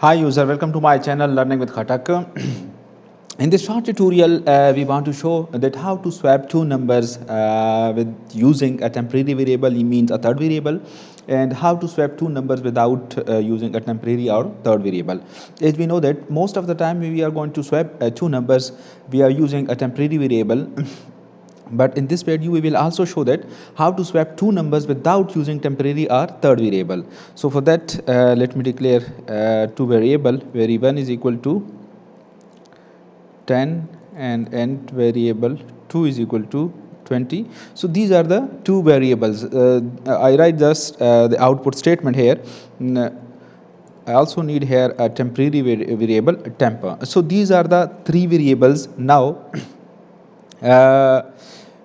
Hi user, welcome to my channel Learning with Khatak. In this short tutorial, we want to show that how to swap two numbers with using a temporary variable, means a third variable, and how to swap two numbers without using a temporary or third variable. As we know that most of the time we are going to swap two numbers, we are using a temporary variable. But in this video we will also show that how to swap two numbers without using temporary or third variable. So for that let me declare two variable where one is equal to 10 and end variable 2 is equal to 20. So these are the two variables. I write just the output statement here. I also need here a temporary variable temp. So these are the three variables. Now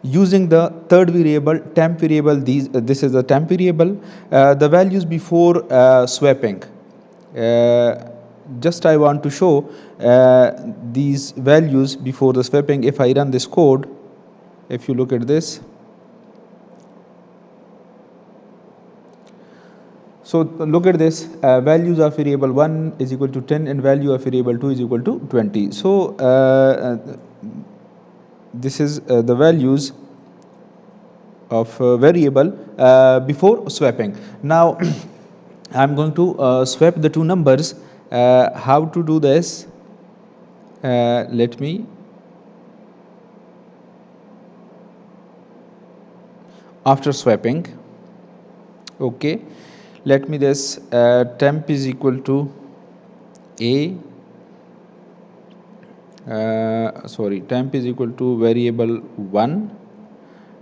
using the third variable temp variable, this is the temp variable, the values before swapping. Just I want to show these values before the swapping. If I run this code, if you look at this, so look at this, values of variable 1 is equal to 10 and value of variable 2 is equal to 20. So this is the values of variable before swapping. Now I'm going to swap the two numbers. How to do this? Let me after swapping. Okay, let me this temp is equal to a temp is equal to variable 1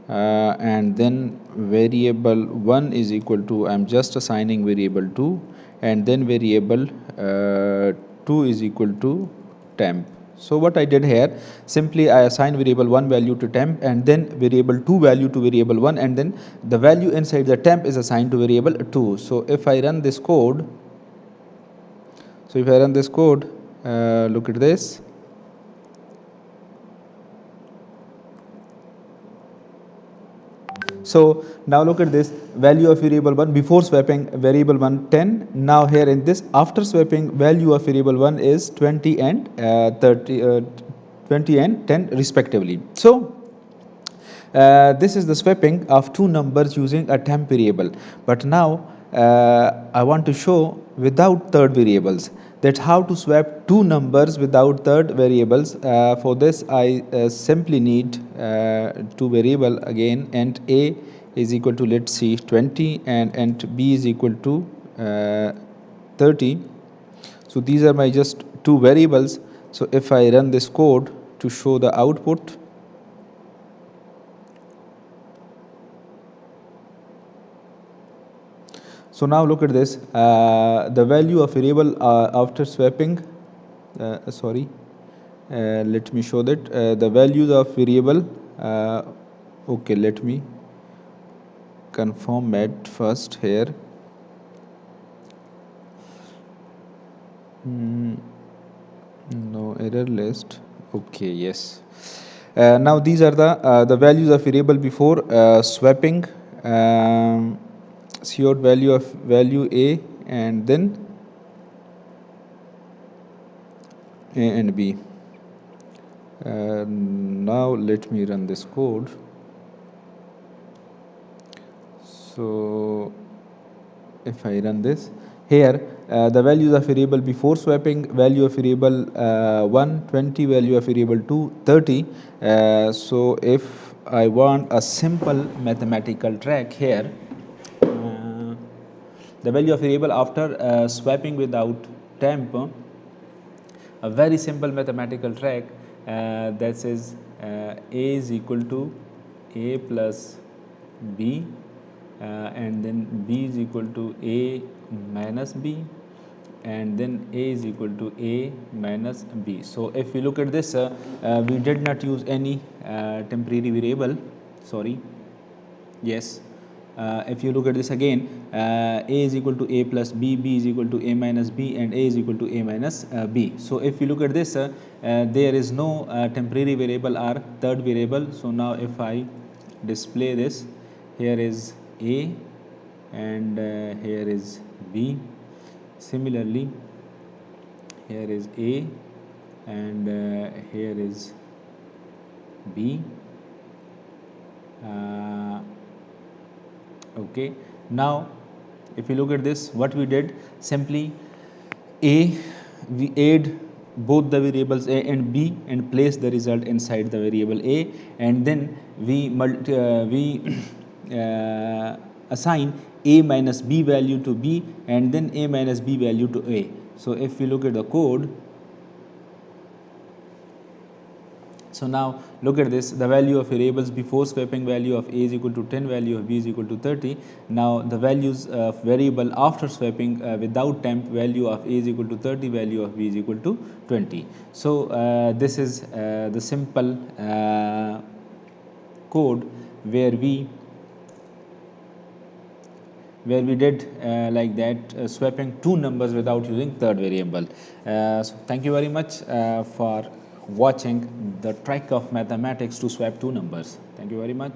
and then variable 1 is equal to, I'm just assigning variable 2, and then variable 2 is equal to temp. So what I did here, simply I assign variable 1 value to temp and then variable 2 value to variable 1, and then the value inside the temp is assigned to variable 2. So if I run this code, look at this. So now look at this, value of variable 1 before swapping variable 1 10. Now here in this after swapping, value of variable 1 is 20 and 20 and 10 respectively. So this is the swapping of two numbers using a temp variable. But now I want to show without third variables, that how to swap two numbers without third variables. For this I simply need two variable again, and a is equal to, let's see, 20, and b is equal to 30. So these are my just two variables. So if I run this code to show the output, so now look at this, the value of variable after swapping, let me show that the values of variable, okay, let me confirm it first here. No error list. Okay, yes. Now these are the values of variable before swapping. Cout value of value a, and then a and b. Now let me run this code. So if I run this here, the values of variable before swapping, value of variable 1 20, value of variable 2 30. So if I want a simple mathematical track here, the value of variable after swapping without temp, a very simple mathematical track, that says a is equal to a plus b, and then b is equal to a minus b, and then a is equal to a minus b. So if we look at this, we did not use any temporary variable, sorry, yes. If you look at this again, a is equal to a plus b, b is equal to a minus b, and a is equal to a minus b. So if you look at this, there is no temporary variable or third variable. So now if I display this, here is a and here is b. Similarly, here is A, and here is B. Okay, now if you look at this, what we did, simply A, we add both the variables A and B and place the result inside the variable A, and then we assign A minus B value to B and then A minus B value to A. So if we look at the code, so now look at this, the value of variables before swapping, value of A is equal to 10, value of B is equal to 30. Now the values of variable after swapping without temp, value of A is equal to 30, value of B is equal to 20. So this is the simple code where we did like that, swapping two numbers without using third variable. So thank you very much for watching the trick of mathematics to swap two numbers. Thank you very much.